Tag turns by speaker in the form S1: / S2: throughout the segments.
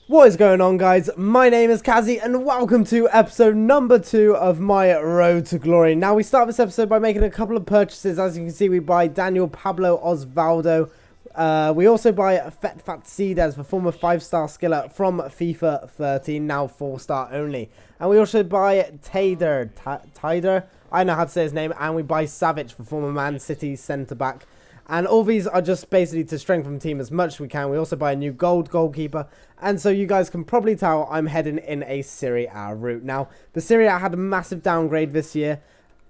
S1: What is going on, guys? My name is Kazzy and welcome to episode number 2 of my Road to Glory. Now, we start this episode by making a couple of purchases. As you can see, we buy Daniel, Pablo, Osvaldo. We also buy Kazzy, the former 5-star skiller from FIFA 13, now 4-star only. And we also buy Tider, I know how to say his name, and we buy Savage, the former Man City centre-back. And all these are just basically to strengthen the team as much as we can. We also buy a new goalkeeper. And so you guys can probably tell I'm heading in a Serie A route. Now, the Serie A had a massive downgrade this year.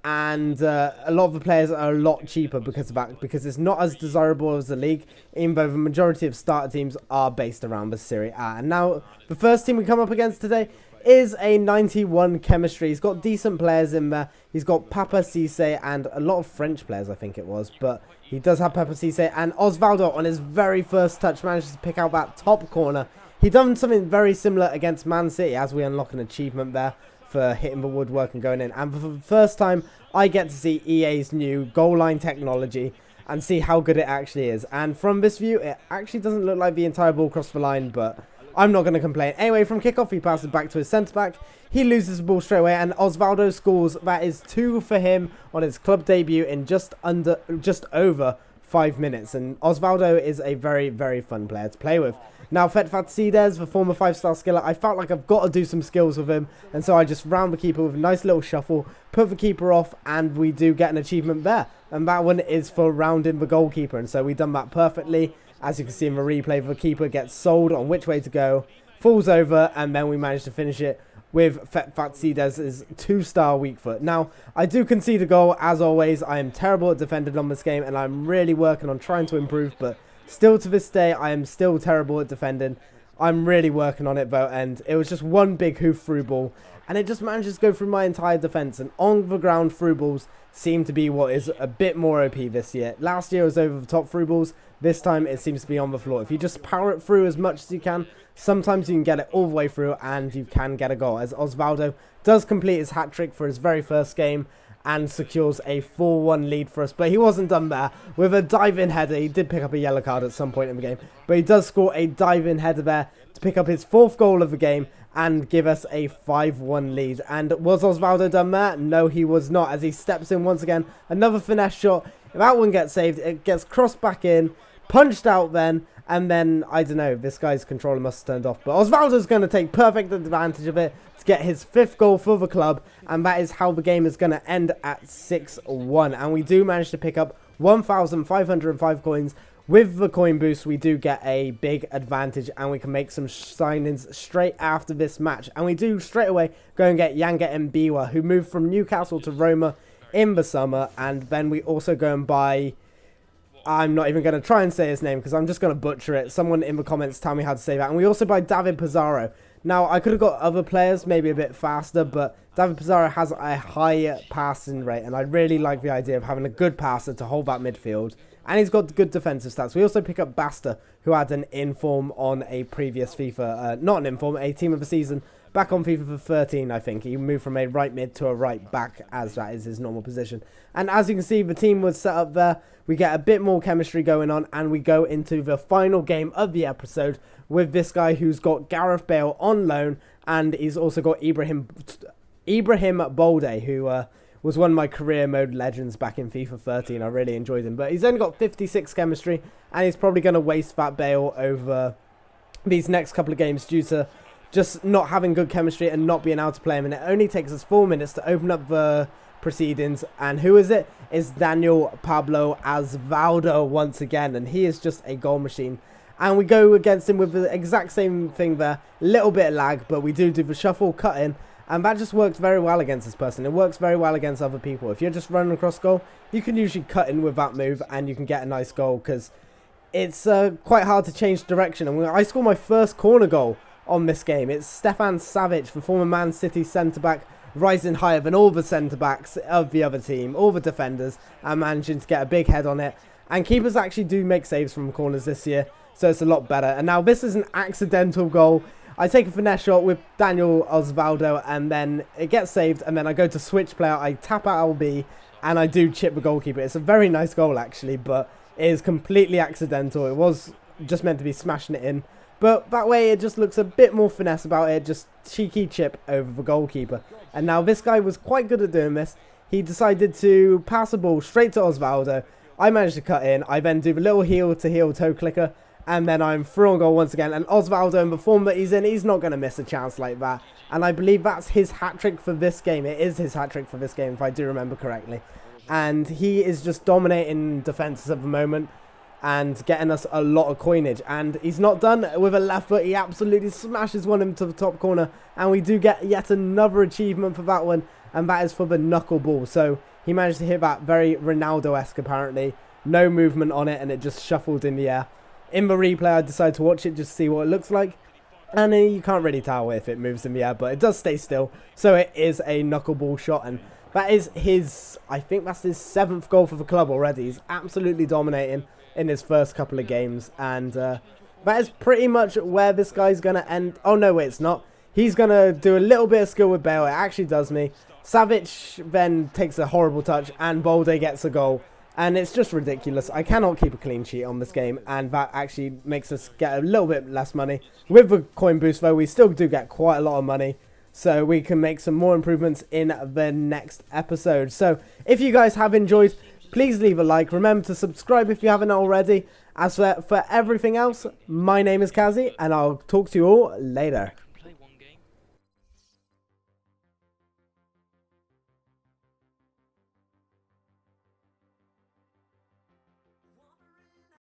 S1: And a lot of the players are a lot cheaper because of that. Because it's not as desirable as the league. Even though the majority of starter teams are based around the Serie A. And now, the first team we come up against today is a 91 chemistry. He's got decent players in there. He's got Papa Cisse and a lot of French players, I think it was. But he does have Papa Cisse. And Osvaldo, on his very first touch, manages to pick out that top corner. He done something very similar against Man City, as we unlock an achievement there for hitting the woodwork and going in. And for the first time, I get to see EA's new goal line technology and see how good it actually is. And from this view, it actually doesn't look like the entire ball crossed the line, but I'm not going to complain. Anyway, from kickoff, he passes back to his centre-back. He loses the ball straight away, and Osvaldo scores. That is 2 for him on his club debut in just over 5 minutes. And Osvaldo is a very, very fun player to play with. Now, Kazzy, the former 5-star skiller, I felt like I've got to do some skills with him. And so I just round the keeper with a nice little shuffle, put the keeper off, and we do get an achievement there. And that one is for rounding the goalkeeper. And so we've done that perfectly. As you can see in the replay, the keeper gets sold on which way to go, falls over, and then we manage to finish it with Kazzy's 2-star weak foot. Now, I do concede a goal, as always. I am terrible at defending on this game, and I'm really working on trying to improve, but still to this day, I am still terrible at defending. I'm really working on it, though, and it was just one big hoof through ball, and it just manages to go through my entire defence, and on the ground through balls seem to be what is a bit more OP this year. Last year it was over the top through balls. This time it seems to be on the floor. If you just power it through as much as you can, sometimes you can get it all the way through and you can get a goal. As Osvaldo does complete his hat-trick for his very first game and secures a 4-1 lead for us. But he wasn't done there. With a dive-in header, he did pick up a yellow card at some point in the game, but he does score a dive-in header there to pick up his 4th goal of the game and give us a 5-1 lead. And was Osvaldo done there? No, he was not, as he steps in once again. Another finesse shot. If that one gets saved, it gets crossed back in, punched out then, and then, I don't know, this guy's controller must have turned off. But Osvaldo's going to take perfect advantage of it to get his 5th goal for the club, and that is how the game is going to end at 6-1. And we do manage to pick up 1,505 coins. With the coin boost, we do get a big advantage, and we can make some signings straight after this match. And we do straight away go and get Yanga Mbiwa, who moved from Newcastle to Roma in the summer. And then we also go and buy, I'm not even going to try and say his name because I'm just going to butcher it. Someone in the comments tell me how to say that. And we also buy David Pizarro. Now, I could have got other players maybe a bit faster, but David Pizarro has a high passing rate, and I really like the idea of having a good passer to hold that midfield. And he's got good defensive stats. We also pick up Basta, who had an inform on a previous FIFA, not an inform, a team of the season, back on FIFA 13, I think. He moved from a right mid to a right back, as that is his normal position. And as you can see, the team was set up there. We get a bit more chemistry going on, and we go into the final game of the episode with this guy who's got Gareth Bale on loan, and he's also got Ibrahim Bolde, who was one of my career mode legends back in FIFA 13. I really enjoyed him, but he's only got 56 chemistry, and he's probably going to waste that Bale over these next couple of games due to just not having good chemistry and not being able to play him. And it only takes us 4 minutes to open up the proceedings. And who is it? It's Daniel Pablo Osvaldo once again, and he is just a goal machine. And we go against him with the exact same thing there. Little bit of lag, but we do the shuffle, cut in. And that just works very well against this person. It works very well against other people. If you're just running across goal, you can usually cut in with that move and you can get a nice goal because it's quite hard to change direction. And I scored my first corner goal on this game. It's Stefan Savic, the former Man City centre-back, rising higher than all the centre-backs of the other team, all the defenders, and managing to get a big head on it. And keepers actually do make saves from corners this year, so it's a lot better. And now this is an accidental goal. I take a finesse shot with Daniel Osvaldo, and then it gets saved, and then I go to switch player, I tap out LB, and I do chip the goalkeeper. It's a very nice goal, actually, but it is completely accidental. It was just meant to be smashing it in, But that way it just looks a bit more finesse about it, just cheeky chip over the goalkeeper. And now this guy was quite good at doing this. He decided to pass the ball straight to Osvaldo. I managed to cut in. I then do the little heel to heel toe clicker. And then I'm through on goal once again. And Osvaldo, in the form that he's in, he's not going to miss a chance like that. And I believe that's his hat-trick for this game. It is his hat-trick for this game, if I do remember correctly. And he is just dominating defences at the moment and getting us a lot of coinage. And he's not done with a left foot. He absolutely smashes one into the top corner. And we do get yet another achievement for that one. And that is for the knuckleball. So he managed to hit that very Ronaldo-esque apparently. No movement on it and it just shuffled in the air. In the replay I decided to watch it just to see what it looks like. And you can't really tell if it moves in the air, but it does stay still. So it is a knuckleball shot, and that is his, I think that's his 7th goal for the club already. He's absolutely dominating in his first couple of games, and that is pretty much where this guy's going to end. Oh no, wait, it's not. He's going to do a little bit of skill with Bale. It actually does me. Savic then takes a horrible touch, and Balde gets a goal. And it's just ridiculous. I cannot keep a clean sheet on this game. And that actually makes us get a little bit less money. With the coin boost, though, we still do get quite a lot of money. So we can make some more improvements in the next episode. So if you guys have enjoyed, please leave a like. Remember to subscribe if you haven't already. As for everything else, my name is Kazzy. And I'll talk to you all later.